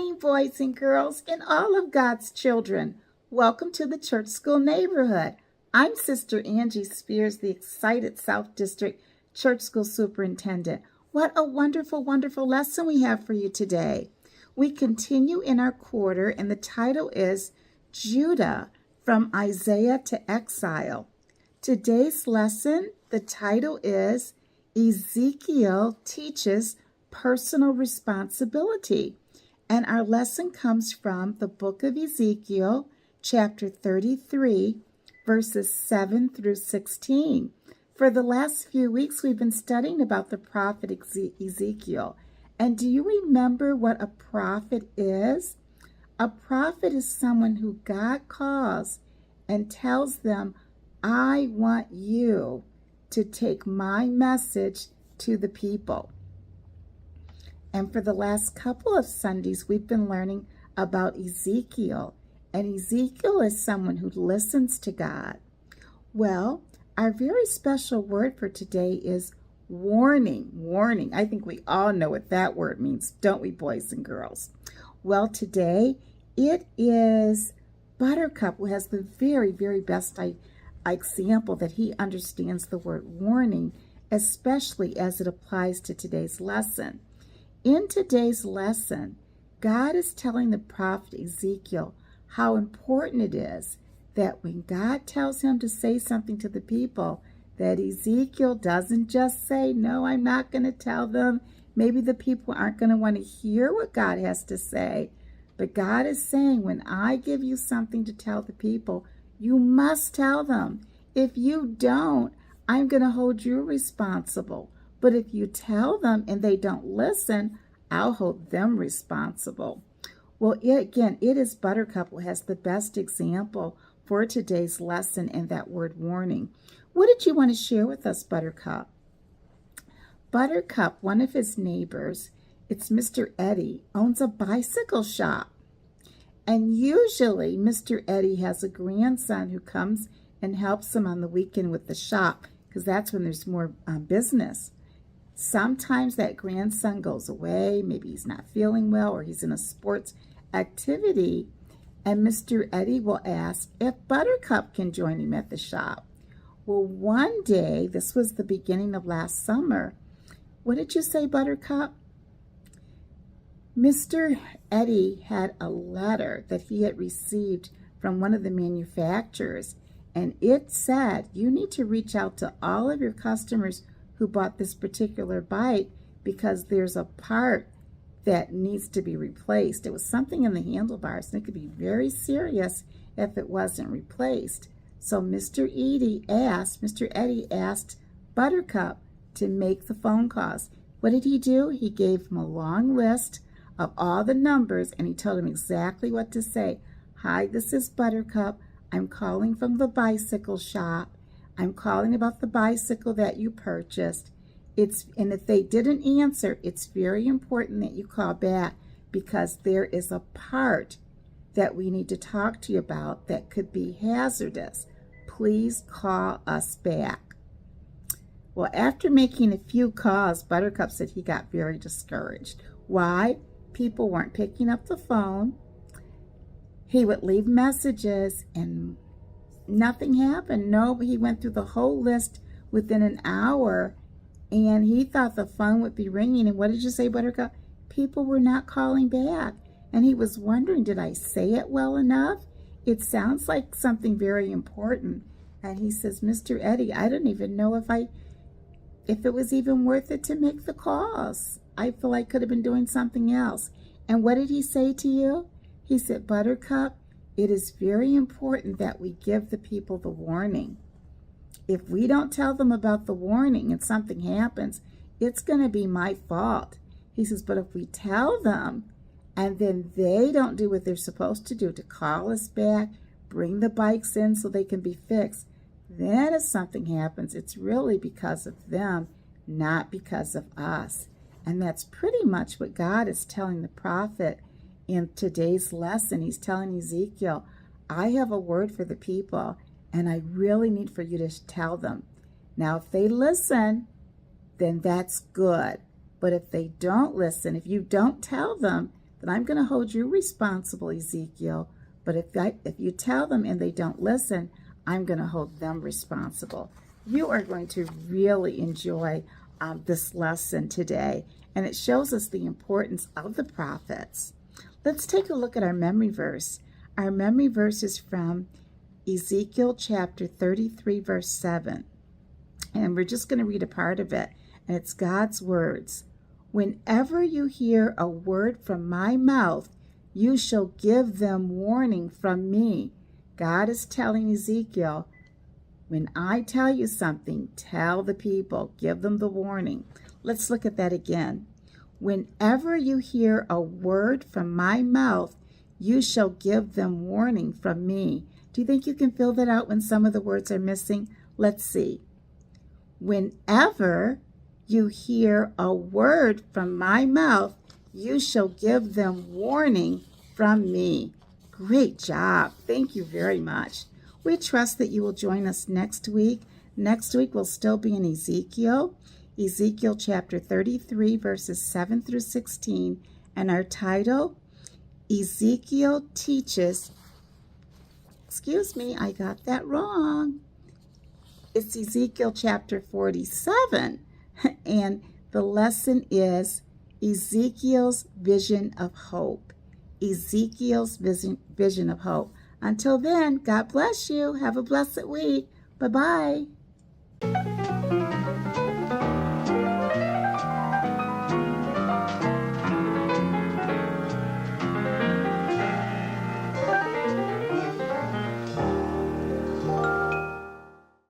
morning, boys and girls, and all of God's children. Welcome to the Church School Neighborhood. I'm Sister Angie Spears, the excited South District Church School Superintendent. What a wonderful, wonderful lesson we have for you today. We continue in our quarter, and the title is Judah, from Isaiah to Exile. Today's lesson, the title is Ezekiel Teaches Personal Responsibility. And our lesson comes from the book of Ezekiel, chapter 33, verses 7 through 16. For the last few weeks, we've been studying about the prophet Ezekiel. And do you remember what a prophet is? A prophet is someone who God calls and tells them, I want you to take my message to the people. And for the last couple of Sundays, we've been learning about Ezekiel. And Ezekiel is someone who listens to God. Well, our very special word for today is warning. Warning. I think we all know what that word means, don't we, boys and girls? Well, today it is Buttercup who has the very, very best example that he understands the word warning, especially as it applies to today's lesson. In today's lesson, God is telling the prophet Ezekiel how important it is that when God tells him to say something to the people, that Ezekiel doesn't just say, no, I'm not going to tell them. Maybe the people aren't going to want to hear what God has to say. But God is saying, when I give you something to tell the people, you must tell them. If you don't, I'm going to hold you responsible. But if you tell them and they don't listen, I'll hold them responsible. Well, it is Buttercup who has the best example for today's lesson and that word warning. What did you want to share with us, Buttercup? Buttercup, one of his neighbors, it's Mr. Eddie, owns a bicycle shop. And usually Mr. Eddie has a grandson who comes and helps him on the weekend with the shop, because that's when there's more business. Sometimes that grandson goes away, maybe he's not feeling well or he's in a sports activity, and Mr. Eddie will ask if Buttercup can join him at the shop. Well, one day, this was the beginning of last summer, what did you say, Buttercup? Mr. Eddie had a letter that he had received from one of the manufacturers, and it said, you need to reach out to all of your customers who bought this particular bike because there's a part that needs to be replaced. It was something in the handlebars, and it could be very serious if it wasn't replaced. So Mr. Eddie asked Buttercup to make the phone calls. What did he do? He gave him a long list of all the numbers, and he told him exactly what to say. Hi, this is Buttercup. I'm calling from the bicycle shop. I'm calling about the bicycle that you purchased. And if they didn't answer, it's very important that you call back, because there is a part that we need to talk to you about that could be hazardous. Please call us back. Well, after making a few calls, Buttercup said he got very discouraged. Why? People weren't picking up the phone. He would leave messages and nothing happened. No, he went through the whole list within an hour, and he thought the phone would be ringing. And what did you say, Buttercup? People were not calling back. And he was wondering, did I say it well enough? It sounds like something very important. And he says, Mr. Eddie, I don't even know if it was even worth it to make the calls. I feel I could have been doing something else. And what did he say to you? He said, Buttercup, it is very important that we give the people the warning. If we don't tell them about the warning and something happens, it's going to be my fault. He says, but if we tell them and then they don't do what they're supposed to do, to call us back, bring the bikes in so they can be fixed, then if something happens, it's really because of them, not because of us. And that's pretty much what God is telling the prophet in today's lesson. He's telling Ezekiel, I have a word for the people, and I really need for you to tell them. Now, if they listen, then that's good. But if they don't listen, if you don't tell them, but I'm going to hold you responsible, Ezekiel. But if you tell them and they don't listen, I'm going to hold them responsible. You are going to really enjoy this lesson today, and it shows us the importance of the prophets. Let's take a look at our memory verse. Our memory verse is from Ezekiel chapter 33, verse 7. And we're just going to read a part of it, and it's God's words. Whenever you hear a word from my mouth, you shall give them warning from me. God is telling Ezekiel, when I tell you something, tell the people, give them the warning. Let's look at that again. Whenever you hear a word from my mouth, you shall give them warning from me. Do you think you can fill that out when some of the words are missing? Let's see. Whenever you hear a word from my mouth, you shall give them warning from me. Great job. Thank you very much. We trust that you will join us next week. Next week we'll still be in Ezekiel chapter 33, verses 7 through 16. And our title, Ezekiel teaches, I got that wrong. It's Ezekiel chapter 47. And the lesson is Ezekiel's vision of hope. Ezekiel's vision of hope. Until then, God bless you. Have a blessed week. Bye-bye.